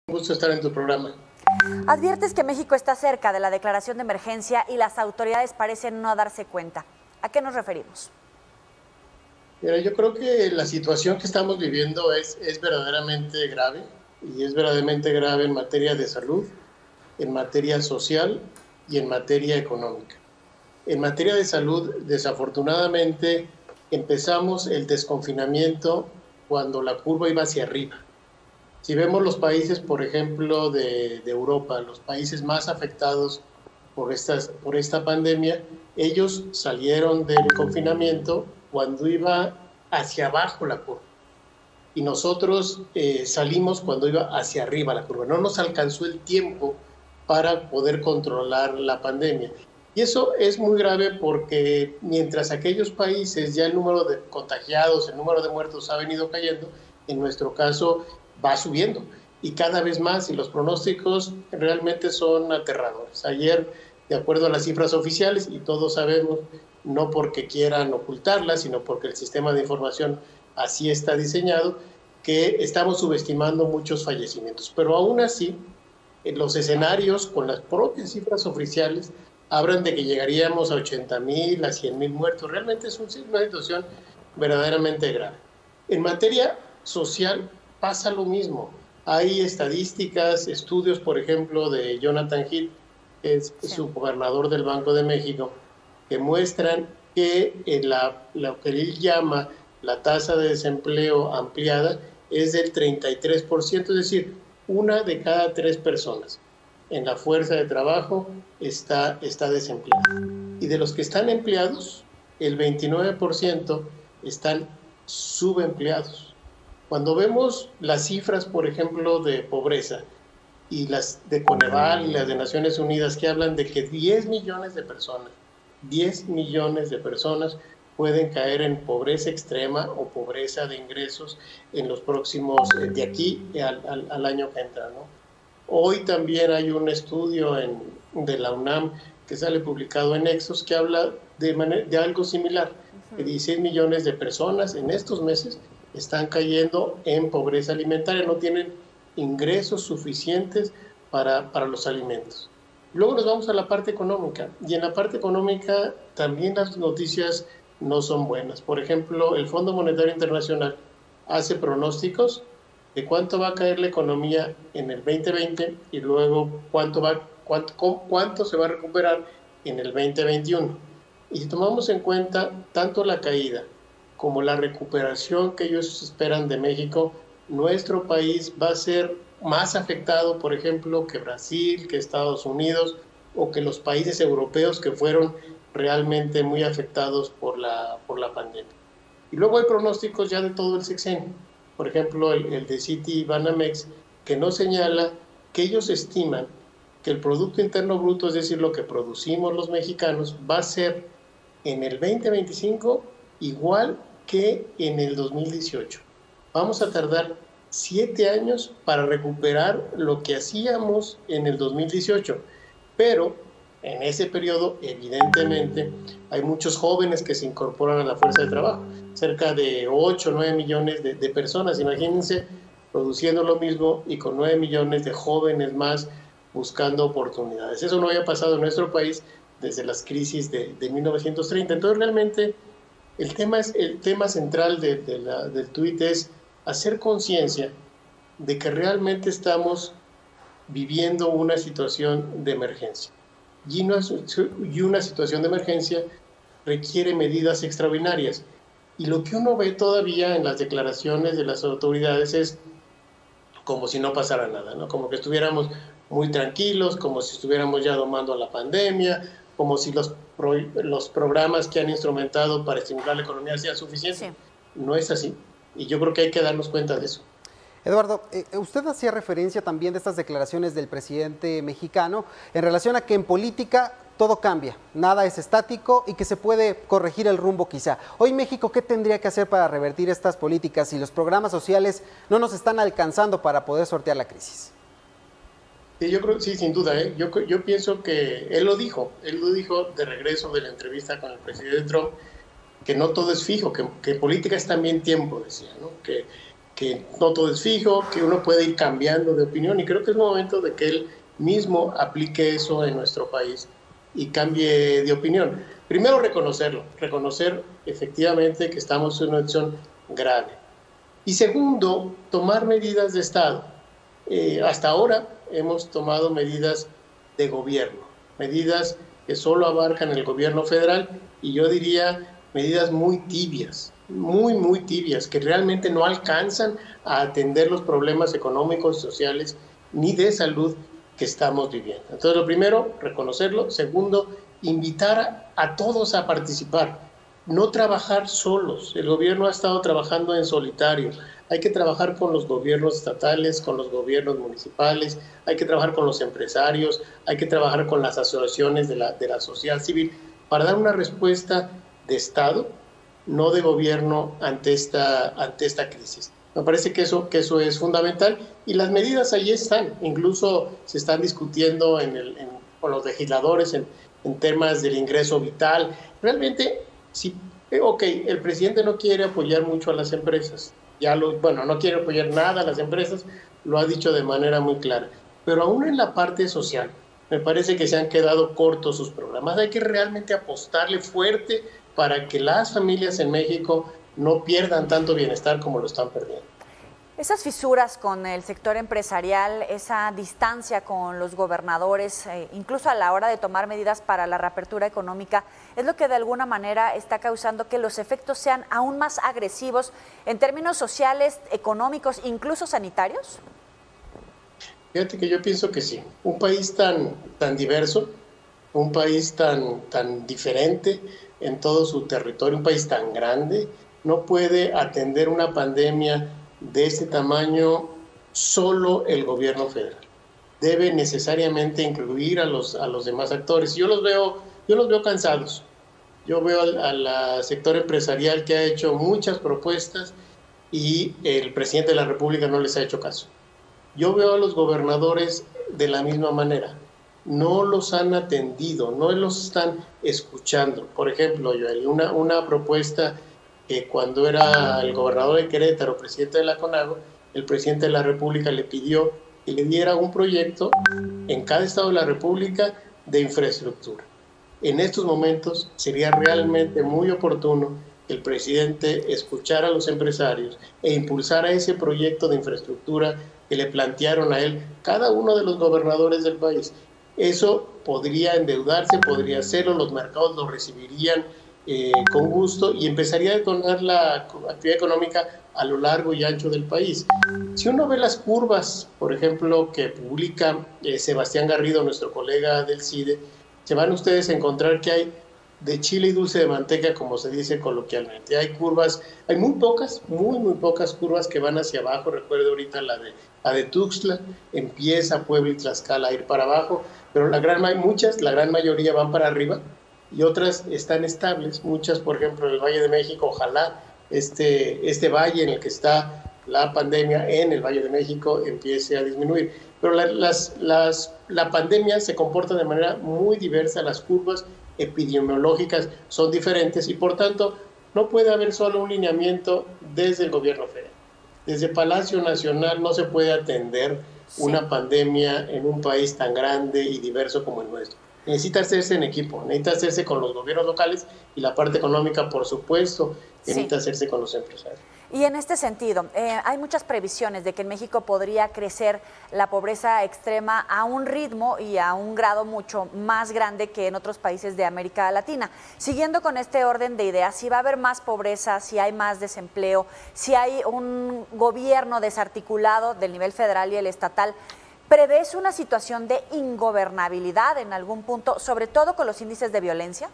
Un gusto estar en tu programa. Adviertes que México está cerca de la declaración de emergencia y las autoridades parecen no darse cuenta. ¿A qué nos referimos? Mira, yo creo que la situación que estamos viviendo es verdaderamente grave, y es verdaderamente grave en materia de salud, en materia social y en materia económica. En materia de salud, desafortunadamente, empezamos el desconfinamiento cuando la curva iba hacia arriba. Si vemos los países, por ejemplo, de Europa, los países más afectados por esta pandemia, ellos salieron del confinamiento cuando iba hacia abajo la curva. Y nosotros salimos cuando iba hacia arriba la curva. No nos alcanzó el tiempo para poder controlar la pandemia. Y eso es muy grave porque mientras aquellos países ya el número de contagiados, el número de muertos ha venido cayendo, en nuestro caso va subiendo y cada vez más, y los pronósticos realmente son aterradores. Ayer, de acuerdo a las cifras oficiales, y todos sabemos, no porque quieran ocultarlas, sino porque el sistema de información así está diseñado, que estamos subestimando muchos fallecimientos. Pero aún así, los escenarios con las propias cifras oficiales hablan de que llegaríamos a 80,000, a 100,000 muertos. Realmente es una situación verdaderamente grave. En materia social pasa lo mismo. Hay estadísticas, estudios, por ejemplo, de Jonathan Heath, que es subgobernador del Banco de México, que muestran que lo que él llama la tasa de desempleo ampliada es del 33%, es decir, 1 de cada 3 personas en la fuerza de trabajo está desempleada. Y de los que están empleados, el 29% están subempleados. Cuando vemos las cifras, por ejemplo, de pobreza, y las de Coneval y las de Naciones Unidas, que hablan de que 10 millones de personas pueden caer en pobreza extrema o pobreza de ingresos en los próximos, de aquí al año que entra, ¿no? Hoy también hay un estudio de la UNAM que sale publicado en Nexos que habla de algo similar, que 16 millones de personas en estos meses están cayendo en pobreza alimentaria, no tienen ingresos suficientes para los alimentos. Luego nos vamos a la parte económica, y en la parte económica también las noticias no son buenas. Por ejemplo, el Fondo Monetario Internacional hace pronósticos de cuánto va a caer la economía en el 2020 y luego cuánto se va a recuperar en el 2021. Y si tomamos en cuenta tanto la caída como la recuperación que ellos esperan de México, nuestro país va a ser más afectado, por ejemplo, que Brasil, que Estados Unidos o que los países europeos que fueron realmente muy afectados por la pandemia. Y luego hay pronósticos ya de todo el sexenio. Por ejemplo, el de Citibanamex, que nos señala que ellos estiman que el Producto Interno Bruto, es decir, lo que producimos los mexicanos, va a ser en el 2025 igual que en el 2018. Vamos a tardar 7 años para recuperar lo que hacíamos en el 2018, pero en ese periodo, evidentemente, hay muchos jóvenes que se incorporan a la fuerza de trabajo, cerca de 8 o 9 millones de personas, imagínense, produciendo lo mismo y con 9 millones de jóvenes más buscando oportunidades. Eso no había pasado en nuestro país desde las crisis de 1930. Entonces, realmente, el tema central del tuit es hacer conciencia de que realmente estamos viviendo una situación de emergencia. Y una situación de emergencia requiere medidas extraordinarias. Y lo que uno ve todavía en las declaraciones de las autoridades es como si no pasara nada, ¿no? Como que estuviéramos muy tranquilos, como si estuviéramos ya domando la pandemia, como si los programas que han instrumentado para estimular la economía sean suficientes. Sí. No es así. Y yo creo que hay que darnos cuenta de eso. Eduardo, usted hacía referencia también de estas declaraciones del presidente mexicano en relación a que en política todo cambia, nada es estático y que se puede corregir el rumbo quizá. Hoy México, ¿qué tendría que hacer para revertir estas políticas si los programas sociales no nos están alcanzando para poder sortear la crisis? Sí, yo creo, sí, sin duda, ¿eh? Yo pienso que él lo dijo de regreso de la entrevista con el presidente Trump, que no todo es fijo, que política es también tiempo, decía, ¿no? Que que no todo es fijo, que uno puede ir cambiando de opinión, y creo que es momento de que él mismo aplique eso en nuestro país y cambie de opinión. Primero reconocer efectivamente que estamos en una situación grave. Y segundo, tomar medidas de Estado. Hasta ahora hemos tomado medidas de gobierno, medidas que solo abarcan el gobierno federal, y yo diría medidas muy tibias, muy tibias, que realmente no alcanzan a atender los problemas económicos, sociales, ni de salud que estamos viviendo. Entonces, lo primero, reconocerlo. Segundo, invitar a todos a participar, no trabajar solos. El gobierno ha estado trabajando en solitario. Hay que trabajar con los gobiernos estatales, con los gobiernos municipales, hay que trabajar con los empresarios, hay que trabajar con las asociaciones de la sociedad civil para dar una respuesta de Estado, no de gobierno ante esta crisis. Me parece que eso es fundamental, y las medidas ahí están. Incluso se están discutiendo con los legisladores en temas del ingreso vital. Realmente, sí, el presidente no quiere apoyar mucho a las empresas. No quiere apoyar nada a las empresas, lo ha dicho de manera muy clara. Pero aún en la parte social, me parece que se han quedado cortos sus programas. Hay que realmente apostarle fuerte para que las familias en México no pierdan tanto bienestar como lo están perdiendo. Esas fisuras con el sector empresarial, esa distancia con los gobernadores, incluso a la hora de tomar medidas para la reapertura económica, es lo que de alguna manera está causando que los efectos sean aún más agresivos en términos sociales, económicos, incluso sanitarios. Fíjate que yo pienso que sí. Un país tan diverso, un país tan diferente en todo su territorio, un país tan grande, no puede atender una pandemia de este tamaño solo el gobierno federal. Debe necesariamente incluir a los demás actores. Yo los veo cansados. Yo veo al sector empresarial que ha hecho muchas propuestas y el presidente de la República no les ha hecho caso. Yo veo a los gobernadores de la misma manera. No los han atendido, no los están escuchando. Por ejemplo, Joel, una propuesta que cuando era el gobernador de Querétaro, presidente de la CONAGO, el presidente de la República le pidió que le diera un proyecto en cada estado de la República de infraestructura. En estos momentos sería realmente muy oportuno que el presidente escuchara a los empresarios e impulsara ese proyecto de infraestructura que le plantearon a él cada uno de los gobernadores del país. Eso podría endeudarse, podría hacerlo, los mercados lo recibirían con gusto y empezaría a detonar la actividad económica a lo largo y ancho del país. Si uno ve las curvas, por ejemplo, que publica Sebastián Garrido, nuestro colega del CIDE, se van ustedes a encontrar que hay de chile y dulce de manteca, como se dice coloquialmente. Hay curvas, hay muy pocas curvas que van hacia abajo. Recuerdo ahorita la de Tuxtla, empieza Puebla y Tlaxcala a ir para abajo, pero la gran mayoría van para arriba, y otras están estables. Muchas, por ejemplo, en el Valle de México, ojalá este valle en el que está la pandemia, en el Valle de México, empiece a disminuir. Pero la pandemia se comporta de manera muy diversa, las curvas epidemiológicas son diferentes, y por tanto no puede haber solo un lineamiento desde el gobierno federal. Desde Palacio Nacional no se puede atender una pandemia en un país tan grande y diverso como el nuestro. Necesita hacerse en equipo, necesita hacerse con los gobiernos locales, y la parte económica, por supuesto, necesita hacerse con los empresarios. Y en este sentido, hay muchas previsiones de que en México podría crecer la pobreza extrema a un ritmo y a un grado mucho más grande que en otros países de América Latina. Siguiendo con este orden de ideas, si va a haber más pobreza, si hay más desempleo, si hay un gobierno desarticulado del nivel federal y el estatal, ¿prevés una situación de ingobernabilidad en algún punto, sobre todo con los índices de violencia?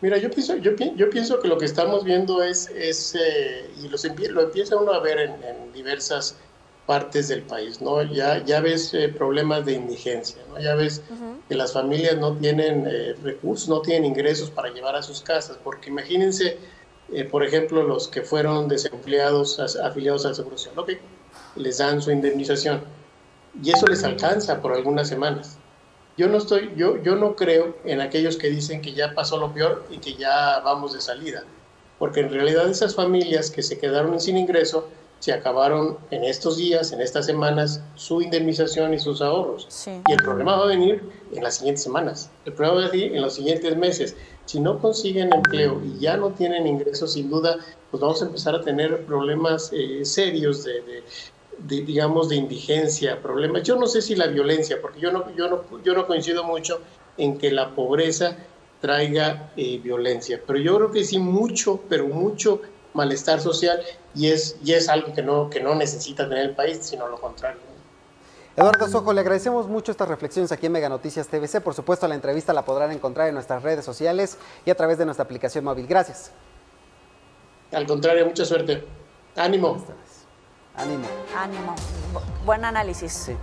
Mira, yo pienso que lo que estamos viendo y lo empieza uno a ver en diversas partes del país, ¿no? Ya ves problemas de indigencia, ¿no? Ya ves que las familias no tienen recursos, no tienen ingresos para llevar a sus casas, porque imagínense, por ejemplo, los que fueron desempleados afiliados al Seguro Social, ¿okay? Les dan su indemnización y eso les alcanza por algunas semanas. Yo no creo en aquellos que dicen que ya pasó lo peor y que ya vamos de salida. porque en realidad esas familias que se quedaron sin ingreso se acabaron en estos días, en estas semanas, su indemnización y sus ahorros. Sí. Y el problema va a venir en las siguientes semanas, el problema va a venir en los siguientes meses. Si no consiguen empleo y ya no tienen ingresos, sin duda, pues vamos a empezar a tener problemas serios digamos, de indigencia, problemas. Yo no sé si la violencia, porque yo no coincido mucho en que la pobreza traiga violencia, pero yo creo que sí mucho, pero mucho malestar social, y es algo que no necesita tener el país, sino lo contrario. Eduardo Sojo, le agradecemos mucho estas reflexiones aquí en Mega Noticias TVC. Por supuesto, la entrevista la podrán encontrar en nuestras redes sociales y a través de nuestra aplicación móvil. Gracias. Al contrario, mucha suerte. Ánimo. Ánimo. Ánimo. Buen análisis. Sí.